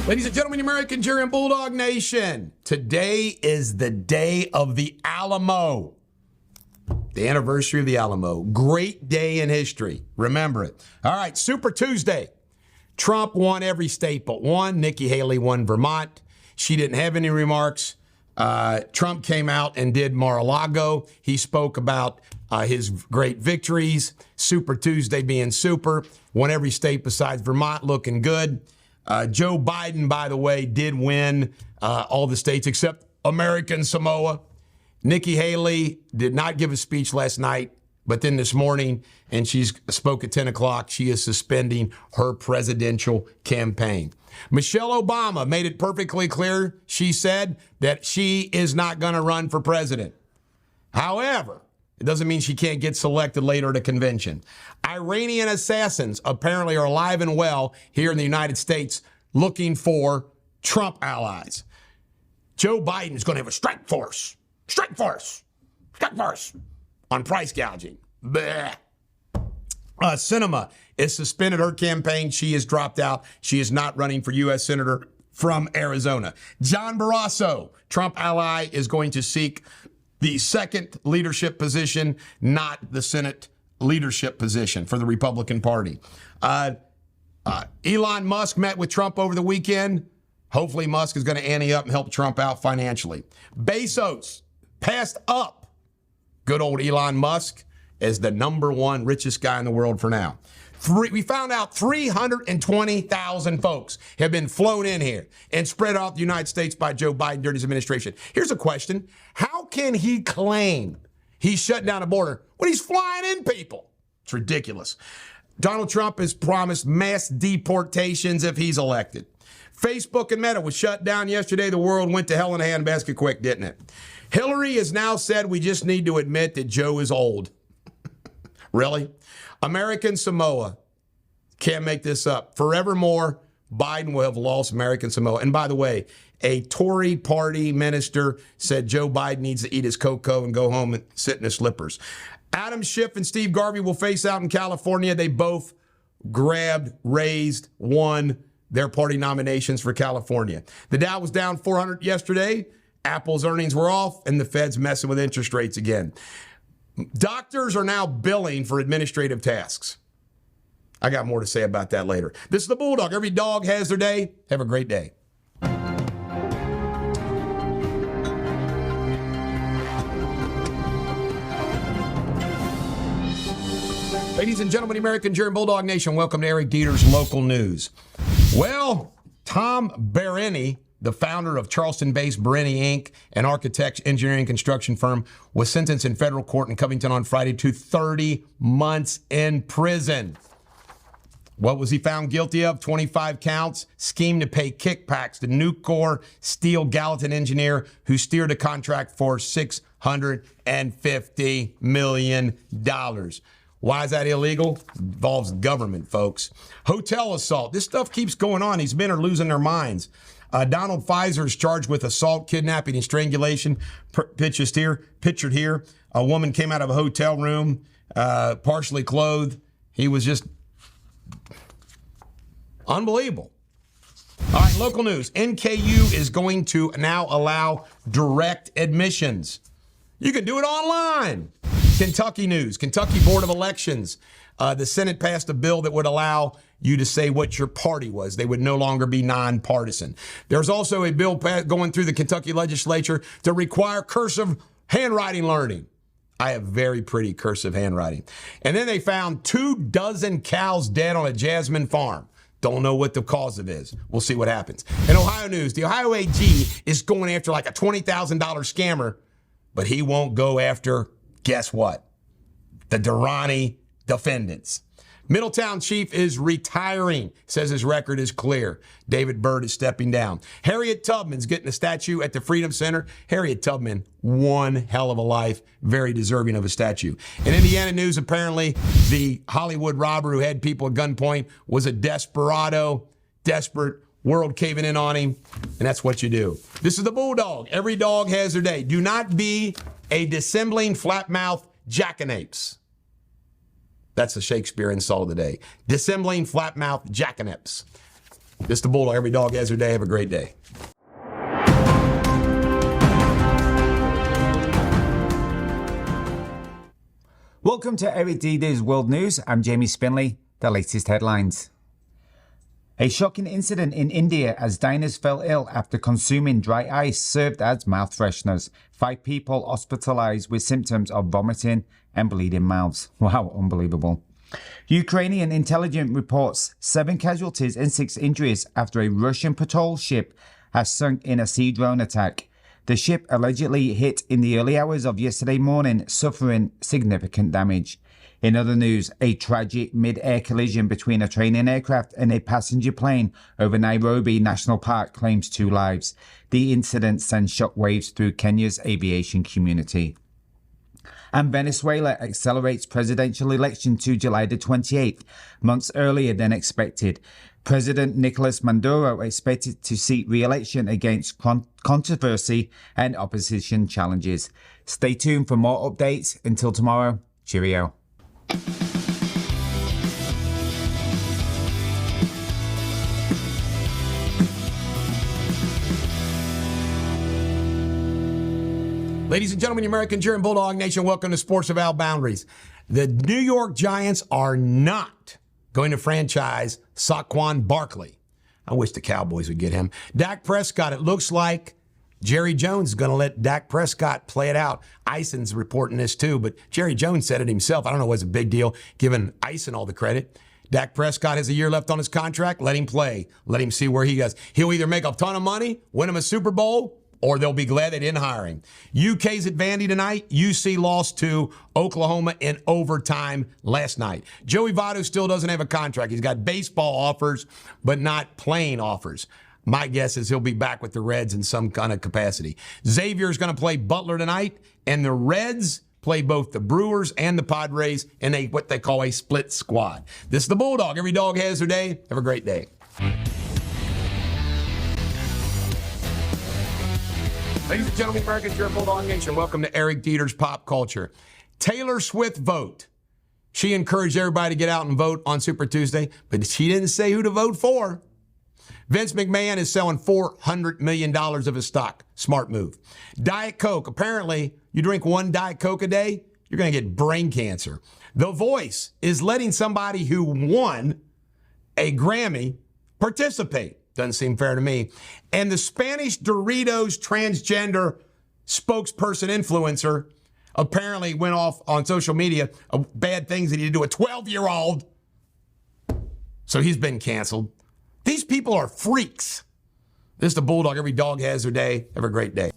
Ladies and gentlemen, American Jury and Bulldog Nation, today is the day of the Alamo. The anniversary of the Alamo. Great day in history. Remember it. All right, Super Tuesday. Trump won every state but one. Nikki Haley won Vermont. She didn't have any remarks. Trump came out and did Mar-a-Lago. He spoke about his great victories. Super Tuesday being super. Won every state besides Vermont, looking good. Joe Biden, by the way, did win all the states except American Samoa. Nikki Haley did not give a speech last night, but then this morning, and she spoke at 10 o'clock, she is suspending her presidential campaign. Michelle Obama made it perfectly clear. She said that she is not going to run for president. However, it doesn't mean she can't get selected later at a convention. Iranian assassins apparently are alive and well here in the United States looking for Trump allies. Joe Biden is going to have a strike force on price gouging. Bleh. Sinema is suspended her campaign. She has dropped out. She is not running for U.S. Senator from Arizona. John Barrasso, Trump ally, is going to seek the second leadership position, not the Senate leadership position for the Republican Party. Elon Musk met with Trump over the weekend. Hopefully Musk is going to ante up and help Trump out financially. Bezos passed up good old Elon Musk as the number one richest guy in the world for now. We found out 320,000 folks have been flown in here and spread out the United States by Joe Biden during his administration. Here's a question. How can he claim he's shutting down the border when he's flying in people? It's ridiculous. Donald Trump has promised mass deportations if he's elected. Facebook and Meta was shut down yesterday. The world went to hell in a handbasket quick, didn't it? Hillary has now said we just need to admit that Joe is old. Really? American Samoa. Can't make this up. Forevermore, Biden will have lost American Samoa. And by the way, a Tory party minister said Joe Biden needs to eat his cocoa and go home and sit in his slippers. Adam Schiff and Steve Garvey will face out in California. They both grabbed, raised, won their party nominations for California. The Dow was down 400 yesterday. Apple's earnings were off, and the Fed's messing with interest rates again. Doctors are now billing for administrative tasks. I got more to say about that later. This is the Bulldog. Every dog has their day. Have a great day. Ladies and gentlemen, American Jury and Bulldog Nation, welcome to Eric Deters Local News. Well, Tom Berenny, the founder of Charleston-based Berenny Inc., an architect, engineering, construction firm, was sentenced in federal court in Covington on Friday to 30 months in prison. What was he found guilty of? 25 counts, scheme to pay kickbacks to Nucor Steel Gallatin engineer who steered a contract for $650 million. Why is that illegal? Involves government, folks. Hotel assault. This stuff keeps going on. These men are losing their minds. Donald Pfizer is charged with assault, kidnapping, and strangulation. Pictured here. A woman came out of a hotel room, partially clothed. He was just unbelievable. All right, local news. NKU is going to now allow direct admissions. You can do it online. Kentucky news. Kentucky Board of Elections. The Senate passed a bill that would allow you to say what your party was. They would no longer be nonpartisan. There's also a bill going through the Kentucky legislature to require cursive handwriting learning. I have very pretty cursive handwriting. And then they found 24 cows dead on a Jasmine farm. Don't know what the cause of it is. We'll see what happens. In Ohio news, the Ohio AG is going after like a $20,000 scammer, but he won't go after, guess what? The Durrani defendants. Middletown chief is retiring, says his record is clear. David Byrd is stepping down. Harriet Tubman's getting a statue at the Freedom Center. Harriet Tubman, one hell of a life, very deserving of a statue. In Indiana news, apparently the Hollywood robber who had people at gunpoint was a desperado, desperate, world caving in on him, and that's what you do. This is the Bulldog. Every dog has their day. Do not be a dissembling, flat-mouthed jackanapes. That's the Shakespeare insult of the day. Dissembling, flat-mouthed jackanapes. This is the Bulldog. Every dog has their day. Have a great day. Welcome to Eric Deters World News. I'm Jamie Spindley. The latest headlines. A shocking incident in India as diners fell ill after consuming dry ice served as mouth fresheners. 5 people hospitalized with symptoms of vomiting and bleeding mouths. Wow, unbelievable. Ukrainian intelligence reports 7 casualties and 6 injuries after a Russian patrol ship has sunk in a sea drone attack. The ship allegedly hit in the early hours of yesterday morning, suffering significant damage. In other news, a tragic mid-air collision between a training aircraft and a passenger plane over Nairobi National Park claims 2 lives. The incident sends shockwaves through Kenya's aviation community. And Venezuela accelerates presidential election to July the 28th, months earlier than expected. President Nicolas Maduro expected to seek re-election against controversy and opposition challenges. Stay tuned for more updates. Until tomorrow, cheerio. Ladies and gentlemen, the American cheer and Bulldog Nation, welcome to Sports Without Boundaries. The New York Giants are not going to franchise Saquon Barkley. I wish the Cowboys would get him. Dak Prescott, it looks like Jerry Jones is going to let Dak Prescott play it out. Eison's reporting this too, but Jerry Jones said it himself. I don't know what's a big deal, giving Eison all the credit. Dak Prescott has a year left on his contract. Let him play. Let him see where he goes. He'll either make a ton of money, win him a Super Bowl, or they'll be glad they didn't hire him. UK's at Vandy tonight. UC lost to Oklahoma in overtime last night. Joey Votto still doesn't have a contract. He's got baseball offers, but not playing offers. My guess is he'll be back with the Reds in some kind of capacity. Xavier's going to play Butler tonight, and the Reds play both the Brewers and the Padres in what they call a split squad. This is the Bulldog. Every dog has their day. Have a great day. Ladies and gentlemen, American cheer and Bulldog Nation, welcome to Eric Deters Pop Culture. Taylor Swift vote. She encouraged everybody to get out and vote on Super Tuesday, but she didn't say who to vote for. Vince McMahon is selling $400 million of his stock. Smart move. Diet Coke. Apparently, you drink 1 Diet Coke a day, you're going to get brain cancer. The Voice is letting somebody who won a Grammy participate. Doesn't seem fair to me. And the Spanish Doritos transgender spokesperson influencer apparently went off on social media of bad things that he did to a 12-year-old. So he's been canceled. These people are freaks. This is the Bulldog. Every dog has their day. Have a great day.